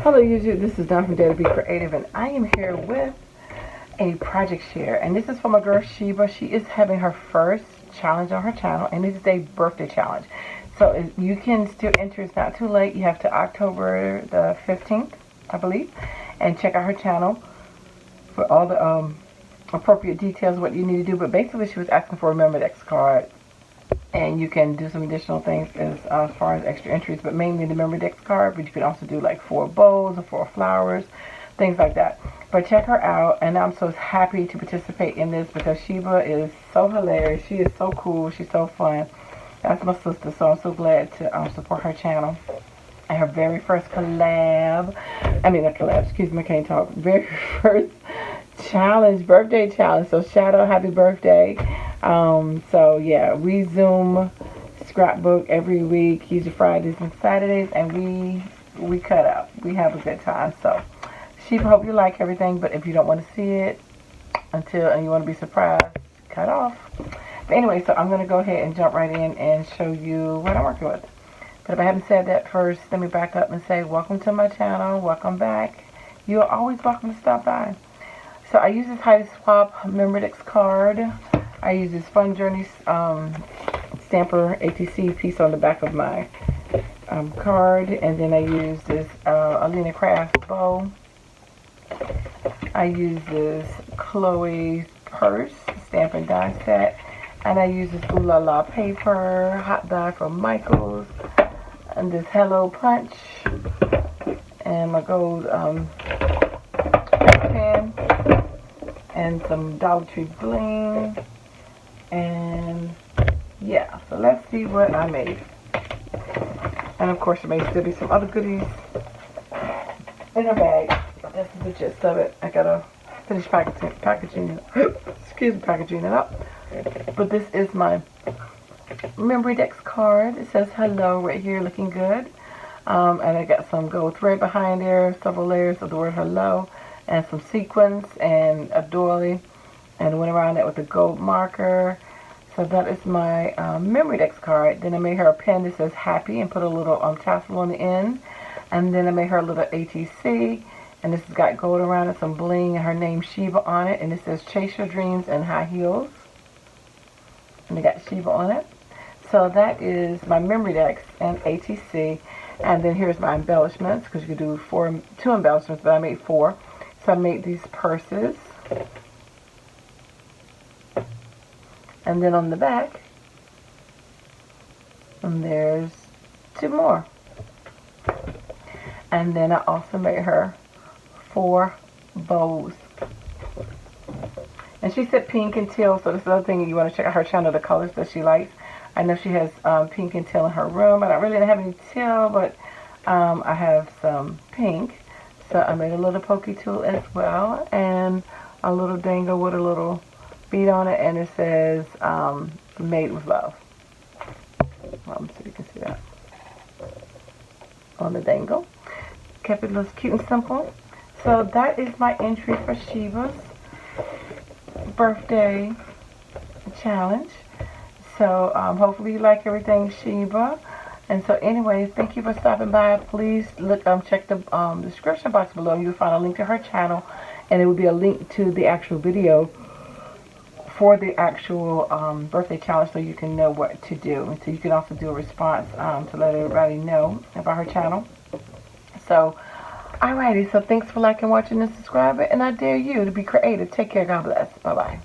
Hello YouTube, this is Dawn from DaretoBeCreative, and I am here with a project share, and this is for my girl Sheba. She is having her first challenge on her channel, and it is a birthday challenge. So you can still enter, it's not too late. You have to October the 15th, I believe, and check out her channel for all the appropriate details, what you need to do. But basically she was asking for a memorydex card, and you can do some additional things as far as extra entries, but mainly the memorydex card. But you can also do like 4 bows or 4 flowers, things like that. But check her out, and I'm so happy to participate in this because Sheba is so hilarious. She is so cool. She's so fun. That's my sister, so I'm so glad to support her channel. And her very first collab, excuse me, I can't talk. Very first challenge, birthday challenge. So shout out, happy birthday. So yeah, we Zoom scrapbook every week, usually Fridays and Saturdays, and we cut out. We have a good time. So Sheba, hope you like everything, but if you don't want to see it and you want to be surprised, cut off. But anyway, so I'm going to go ahead and jump right in and show you what I'm working with. But if I haven't said that first, let me back up and say welcome to my channel, welcome back. You're always welcome to stop by. So I use this Hide Swap memorydex card. I use this Fun Journey stamper ATC piece on the back of my card, and then I use this Alina Craft bow. I use this Chloe purse stamp and die set, and I use this Ooh La La paper hot dye from Michaels, and this Hello Punch, and my gold pen, and some Dollar Tree bling. And yeah, so let's see what I made. And of course, there may still be some other goodies in her bag. That's the gist of it. I gotta finish packaging it up. But this is my memorydex card. It says hello right here, looking good. And I got some gold thread behind there, several layers of the word hello, and some sequins and a doily. And went around it with a gold marker. So that is my memorydex card. Then I made her a pen that says happy and put a little tassel on the end. And then I made her a little ATC. And this has got gold around it, some bling, and her name Sheba on it. And it says chase your dreams and high heels. And they got Sheba on it. So that is my memorydex and ATC. And then here's my embellishments, because you could do 2 embellishments, but I made 4. So I made these purses. And then on the back, and there's 2 more. And then I also made her 4 bows. And she said pink and teal, so this is another thing you want to check out her channel, the colors that she likes. I know she has pink and teal in her room. I don't really have any teal, but I have some pink. So I made a little pokey tool as well, and a little dangle with a little bead on it, and it says made with love. Let me see if you can see that on the dangle. Kept it a little cute and simple. So that is my entry for Sheba's birthday challenge. So hopefully you like everything, Sheba. And so anyway, thank you for stopping by. Please look, check the description box below. You'll find a link to her channel, and it will be a link to the actual video for the actual birthday challenge, so you can know what to do. And so you can also do a response to let everybody know about her channel. So, alrighty, so thanks for liking, watching, and subscribing, and I dare you to be creative. Take care, God bless. Bye-bye.